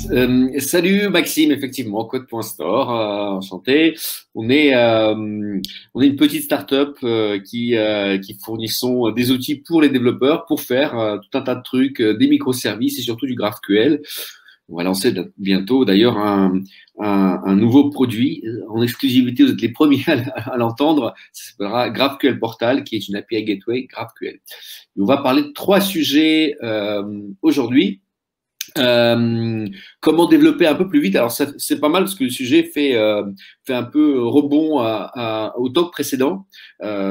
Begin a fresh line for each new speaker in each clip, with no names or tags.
Salut Maxime, effectivement, Code.store, enchanté. On est, euh, on est une petite start-up qui fournissons des outils pour les développeurs pour faire tout un tas de trucs, des microservices et surtout du GraphQL. On va lancer bientôt d'ailleurs un nouveau produit en exclusivité. Vous êtes les premiers à l'entendre. Ça s'appellera GraphQL Portal, qui est une API Gateway GraphQL. Et on va parler de trois sujets aujourd'hui. Comment développer un peu plus vite. Alors, c'est pas mal parce que le sujet fait un peu rebond au talk précédent,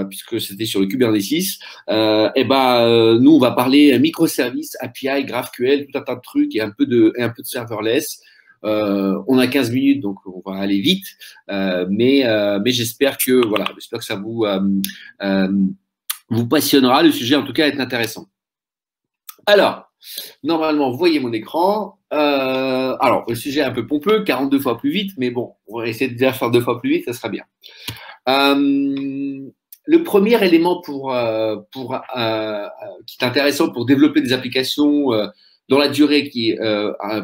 puisque c'était sur le Kubernetes. Nous, on va parler microservices, API, GraphQL, tout un tas de trucs et un peu de serverless. On a 15 minutes, donc on va aller vite, mais j'espère que ça vous passionnera. Le sujet, en tout cas, est intéressant. Alors, normalement, vous voyez mon écran. Alors, le sujet est un peu pompeux, 42 fois plus vite, mais bon, on va essayer de déjà faire 2 fois plus vite, ça sera bien. Le premier élément qui est intéressant pour développer des applications dans la durée qui est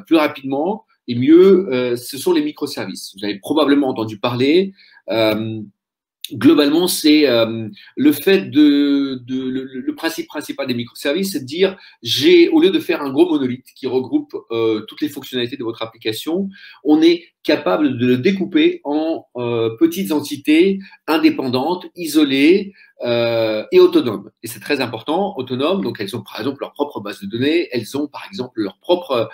plus rapidement et mieux, ce sont les microservices. Vous avez probablement entendu parler. Globalement, c'est le fait le principe principal des microservices, c'est de dire au lieu de faire un gros monolithe qui regroupe toutes les fonctionnalités de votre application, on est capable de le découper en petites entités indépendantes, isolées et autonomes. Et c'est très important, autonomes, donc elles ont par exemple leur propre base de données, elles ont par exemple leur propre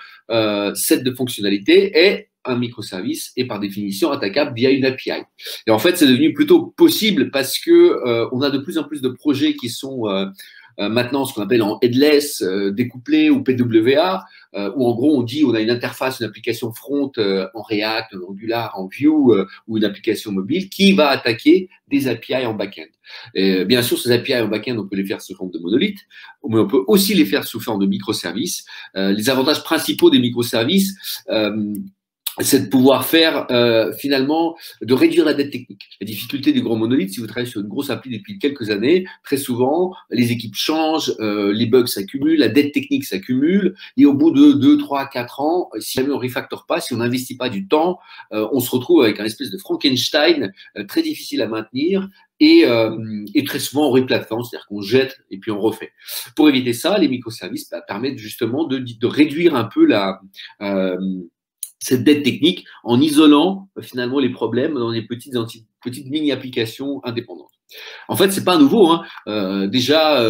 set de fonctionnalités et un microservice est par définition attaquable via une API. Et en fait, c'est devenu plutôt possible parce que on a de plus en plus de projets qui sont maintenant ce qu'on appelle en headless, découplé ou PWA, où en gros on dit on a une interface, une application front en React, en Angular, en Vue ou une application mobile qui va attaquer des API en back-end. Et bien sûr, ces API en back-end, on peut les faire sous forme de monolithe, mais on peut aussi les faire sous forme de microservices. Les avantages principaux des microservices, c'est de pouvoir faire finalement, de réduire la dette technique. La difficulté du grand monolithe, si vous travaillez sur une grosse appli depuis quelques années, très souvent, les équipes changent, les bugs s'accumulent, la dette technique s'accumule, et au bout de 2, 3, 4 ans, si jamais on refactor pas, si on n'investit pas du temps, on se retrouve avec un espèce de Frankenstein très difficile à maintenir, et très souvent on replatform, c'est-à-dire qu'on jette et puis on refait. Pour éviter ça, les microservices permettent justement de réduire un peu cette dette technique en isolant finalement les problèmes dans des petites mini-applications indépendantes. En fait, c'est pas nouveau. Déjà,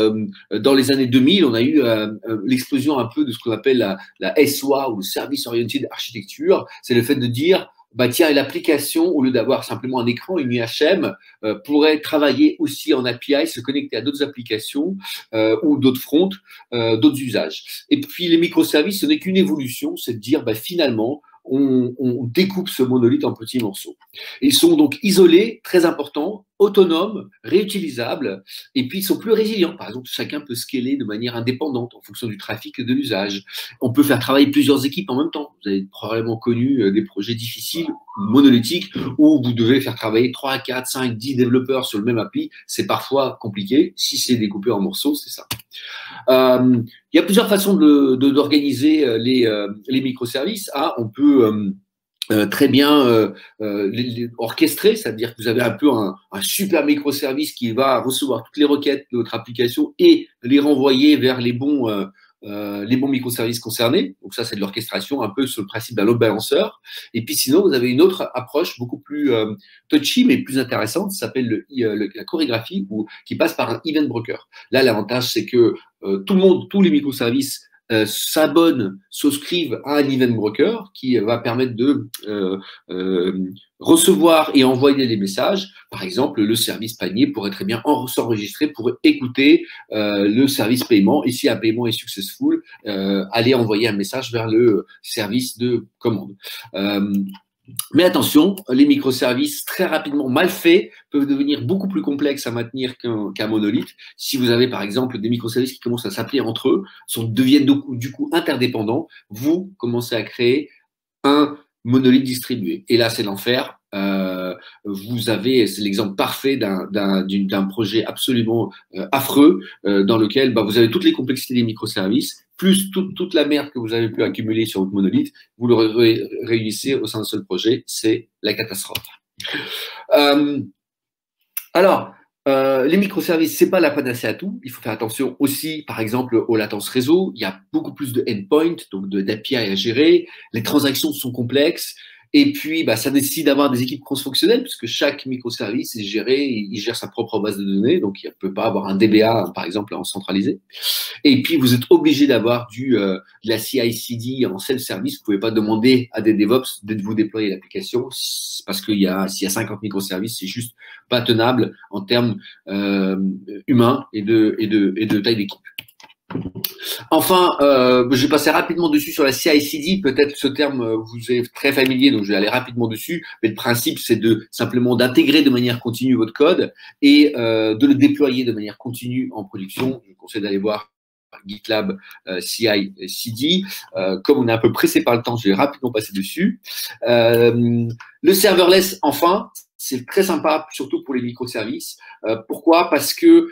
dans les années 2000, on a eu l'explosion un peu de ce qu'on appelle la SOA ou le Service Oriented Architecture. C'est le fait de dire, bah tiens, l'application, au lieu d'avoir simplement un écran, une IHM, pourrait travailler aussi en API, se connecter à d'autres applications ou d'autres fronts, d'autres usages. Et puis les microservices, ce n'est qu'une évolution, c'est de dire, bah finalement, on découpe ce monolithe en petits morceaux. Ils sont donc isolés, très importants, autonomes, réutilisables, et puis ils sont plus résilients. Par exemple, chacun peut scaler de manière indépendante en fonction du trafic et de l'usage. On peut faire travailler plusieurs équipes en même temps. Vous avez probablement connu des projets difficiles, monolithiques, où vous devez faire travailler 3, 4, 5, 10 développeurs sur le même appli. C'est parfois compliqué. Si c'est découpé en morceaux, c'est ça. Il y a plusieurs façons d'organiser les microservices. On peut très bien orchestrer, c'est-à-dire que vous avez un peu un super microservice qui va recevoir toutes les requêtes de votre application et les renvoyer vers les bons microservices concernés. Donc ça, c'est de l'orchestration un peu sur le principe d'un load balancer. Et puis sinon, vous avez une autre approche beaucoup plus touchy, mais plus intéressante, ça s'appelle la chorégraphie, qui passe par un event broker. Là, l'avantage, c'est que tous les microservices s'abonnent, souscrivent à un event broker qui va permettre de recevoir et envoyer des messages. Par exemple, le service panier pourrait très bien s'enregistrer pour écouter le service paiement. Et si un paiement est successful, aller envoyer un message vers le service de commande. Mais attention, les microservices très rapidement mal faits peuvent devenir beaucoup plus complexes à maintenir qu'un monolithe. Si vous avez par exemple des microservices qui commencent à s'appeler entre eux, deviennent du coup interdépendants, vous commencez à créer un monolithe distribué. Et là, c'est l'enfer. C'est l'exemple parfait d'un projet absolument affreux dans lequel vous avez toutes les complexités des microservices, plus toute la merde que vous avez pu accumuler sur votre monolithe, vous le réunissez au sein d'un seul projet, c'est la catastrophe. Alors, les microservices, c'est pas la panacée à tout. Il faut faire attention aussi, par exemple, aux latences réseau. Il y a beaucoup plus de endpoints, donc d'API à gérer. Les transactions sont complexes. Et puis, ça nécessite d'avoir des équipes cross-fonctionnelles, puisque chaque microservice est géré, il gère sa propre base de données, donc il ne peut pas avoir un DBA, par exemple, en centralisé. Et puis, vous êtes obligé d'avoir de la CI/CD en self-service. Vous ne pouvez pas demander à des DevOps de vous déployer l'application, parce s'il y a 50 microservices, c'est juste pas tenable en termes humains et de taille d'équipe. Enfin, je vais passer rapidement dessus sur la CI/CD. Peut-être ce terme vous est très familier, donc je vais aller rapidement dessus. Mais le principe, c'est simplement d'intégrer de manière continue votre code et de le déployer de manière continue en production. Je vous conseille d'aller voir GitLab CI/CD. Comme on est un peu pressé par le temps, je vais rapidement passer dessus. Le serverless, enfin, c'est très sympa, surtout pour les microservices. Pourquoi? Parce que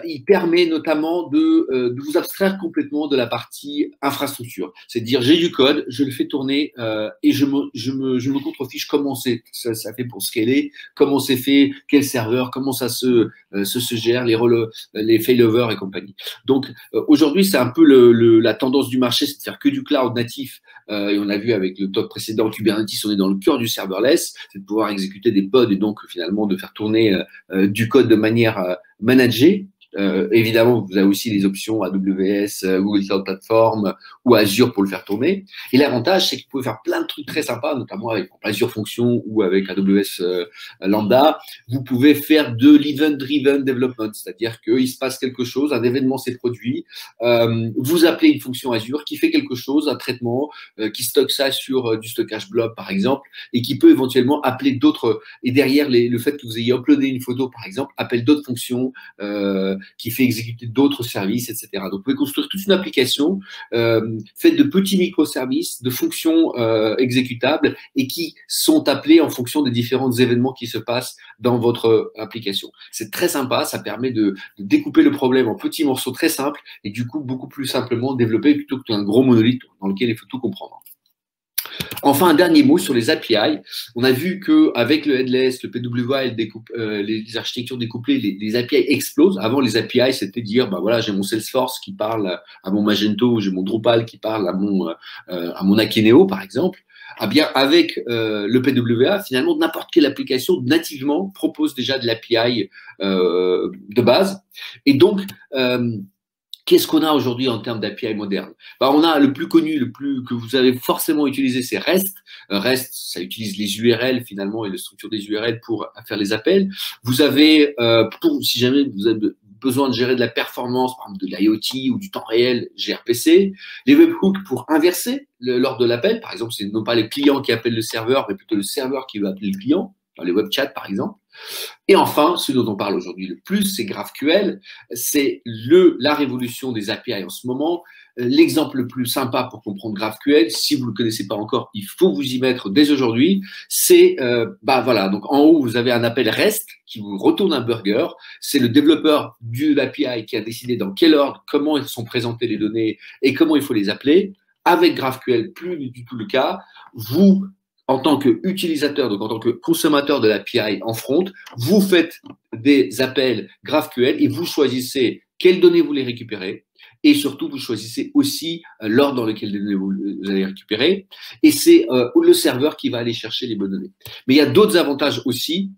il permet notamment de vous abstraire complètement de la partie infrastructure. C'est de dire j'ai du code, je le fais tourner et je me contrefiche comment ça fait pour scaler, comment c'est fait, quel serveur, comment ça se gère, les failovers et compagnie. Donc aujourd'hui, c'est un peu la tendance du marché, c'est de faire que du cloud natif. Et on a vu avec le talk précédent, Kubernetes, on est dans le cœur du serverless, c'est de pouvoir exécuter des pods et donc finalement de faire tourner du code de manière managée. Évidemment, vous avez aussi les options AWS, Google Cloud Platform ou Azure pour le faire tourner. Et l'avantage, c'est que vous pouvez faire plein de trucs très sympas, notamment avec Azure Function ou avec AWS Lambda. Vous pouvez faire de l'event-driven development, c'est-à-dire qu'il se passe quelque chose, un événement s'est produit, vous appelez une fonction Azure qui fait quelque chose, un traitement, qui stocke ça sur du stockage blob, par exemple, et qui peut éventuellement appeler d'autres. Et derrière, le fait que vous ayez uploadé une photo, par exemple, appelle d'autres fonctions, qui fait exécuter d'autres services, etc. Donc, vous pouvez construire toute une application faite de petits microservices, de fonctions exécutables et qui sont appelées en fonction des différents événements qui se passent dans votre application. C'est très sympa, ça permet de découper le problème en petits morceaux très simples et du coup beaucoup plus simplement développer plutôt qu'un gros monolithe dans lequel il faut tout comprendre. Enfin, un dernier mot sur les API. On a vu qu'avec le headless, le PWA, les architectures découplées, les API explosent. Avant, les API, c'était dire, voilà, j'ai mon Salesforce qui parle à mon Magento, j'ai mon Drupal qui parle à mon Akeneo, par exemple. Ah bien, avec le PWA, finalement, n'importe quelle application nativement propose déjà de l'API de base. Et donc, qu'est-ce qu'on a aujourd'hui en termes d'API moderne? On a le plus connu, que vous avez forcément utilisé, c'est REST. REST, ça utilise les URL finalement et la structure des URL pour faire les appels. Vous avez, si jamais vous avez besoin de gérer de la performance, par exemple de l'IoT ou du temps réel, gRPC. Les webhooks pour inverser l'ordre de l'appel. Par exemple, c'est non pas le client qui appelle le serveur, mais plutôt le serveur qui va appeler le client, dans les web chats par exemple. Et enfin, ce dont on parle aujourd'hui le plus, c'est GraphQL. C'est la révolution des API en ce moment. L'exemple le plus sympa pour comprendre GraphQL, si vous ne le connaissez pas encore, il faut vous y mettre dès aujourd'hui. C'est, voilà, donc en haut, vous avez un appel REST qui vous retourne un burger. C'est le développeur de l'API qui a décidé dans quel ordre, comment sont présentées les données et comment il faut les appeler. Avec GraphQL, plus du tout le cas. Vous, en tant qu'utilisateur, donc en tant que consommateur de l'API en front, vous faites des appels GraphQL et vous choisissez quelles données vous voulez récupérer et surtout vous choisissez aussi l'ordre dans lequel les données vous allez récupérer et c'est le serveur qui va aller chercher les bonnes données. Mais il y a d'autres avantages aussi.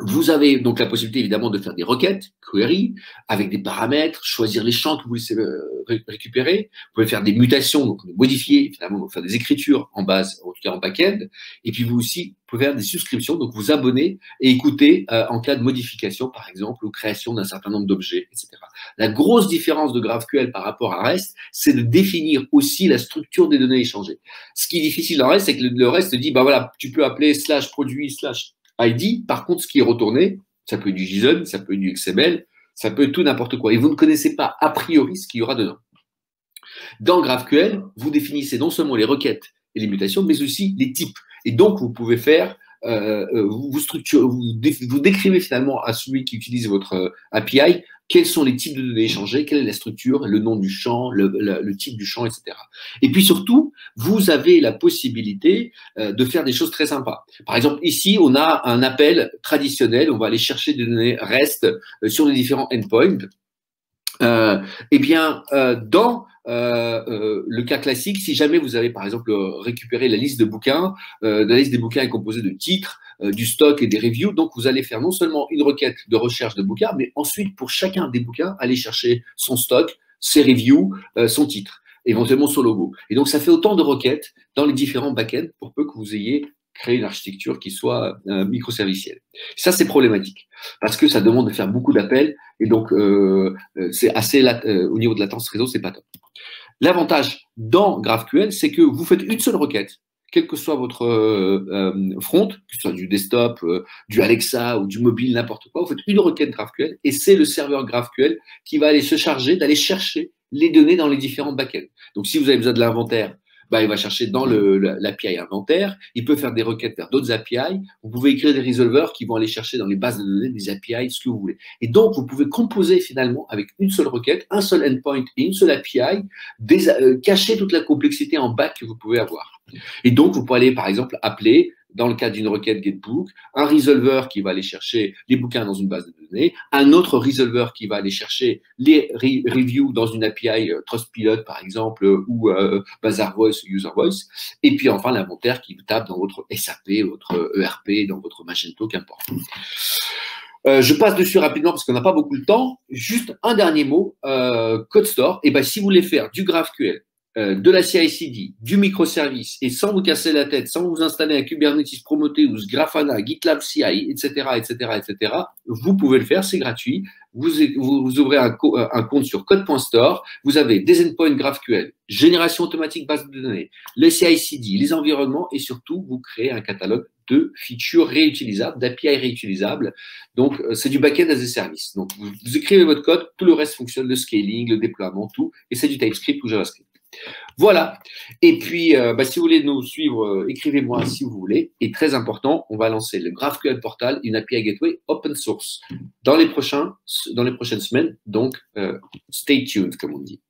Vous avez donc la possibilité évidemment de faire des requêtes, query, avec des paramètres, choisir les champs que vous voulez récupérer. Vous pouvez faire des mutations, donc modifier, finalement, donc faire des écritures en base, en tout cas en back-end. Et puis vous aussi pouvez faire des subscriptions, donc vous abonner et écouter en cas de modification, par exemple, ou création d'un certain nombre d'objets, etc. La grosse différence de GraphQL par rapport à REST, c'est de définir aussi la structure des données échangées. Ce qui est difficile dans REST, c'est que le REST dit, voilà, tu peux appeler /produit/ ID. Par contre, ce qui est retourné, ça peut être du JSON, ça peut être du XML, ça peut être tout n'importe quoi. Et vous ne connaissez pas a priori ce qu'il y aura dedans. Dans GraphQL, vous définissez non seulement les requêtes et les mutations, mais aussi les types. Et donc, vous pouvez faire, vous décrivez finalement à celui qui utilise votre API quels sont les types de données échangées, quelle est la structure, le nom du champ, le type du champ, etc. Et puis surtout, vous avez la possibilité de faire des choses très sympas. Par exemple, ici, on a un appel traditionnel, on va aller chercher des données REST sur les différents endpoints. Eh bien, dans le cas classique, si jamais vous avez par exemple récupéré la liste de bouquins, la liste des bouquins est composée de titres, du stock et des reviews, donc vous allez faire non seulement une requête de recherche de bouquins, mais ensuite pour chacun des bouquins, aller chercher son stock, ses reviews, son titre, éventuellement son logo. Et donc ça fait autant de requêtes dans les différents backends pour peu que vous ayez créé une architecture qui soit microservicielle. Ça, c'est problématique parce que ça demande de faire beaucoup d'appels et donc c'est assez au niveau de latence réseau, c'est pas top. L'avantage dans GraphQL, c'est que vous faites une seule requête, quel que soit votre front, que ce soit du desktop, du Alexa ou du mobile, n'importe quoi, vous faites une requête GraphQL et c'est le serveur GraphQL qui va aller se charger d'aller chercher les données dans les différents backends. Donc, si vous avez besoin de l'inventaire, bah, il va chercher dans l'API inventaire, il peut faire des requêtes vers d'autres API, vous pouvez écrire des resolvers qui vont aller chercher dans les bases de données des API, ce que vous voulez. Et donc, vous pouvez composer finalement avec une seule requête, un seul endpoint et une seule API, cacher toute la complexité en back que vous pouvez avoir. Et donc, vous pouvez aller par exemple appeler, dans le cas d'une requête getBook, un resolver qui va aller chercher les bouquins dans une base de données, un autre resolver qui va aller chercher les reviews dans une API Trustpilot par exemple, ou Bazaarvoice ou UserVoice, et puis enfin l'inventaire qui tape dans votre SAP, votre ERP, dans votre Magento, qu'importe. Je passe dessus rapidement parce qu'on n'a pas beaucoup de temps. Juste un dernier mot, CodeStore. Et ben, si vous voulez faire du GraphQL, de la CI/CD, du microservice, et sans vous casser la tête, sans vous installer un Kubernetes, Prometheus, Grafana, GitLab CI, etc., etc., etc., vous pouvez le faire, c'est gratuit. Vous ouvrez un compte sur code.store, vous avez des endpoints GraphQL, génération automatique base de données, les CI/CD, les environnements, et surtout, vous créez un catalogue de features réutilisables, d'API réutilisables. Donc, c'est du backend as a service. Donc, vous écrivez votre code, tout le reste fonctionne, le scaling, le déploiement, tout, et c'est du TypeScript ou JavaScript. Voilà. Et puis, si vous voulez nous suivre, écrivez-moi si vous voulez. Et très important, on va lancer le GraphQL Portal, une API Gateway open source dans les prochaines semaines. Donc, stay tuned, comme on dit.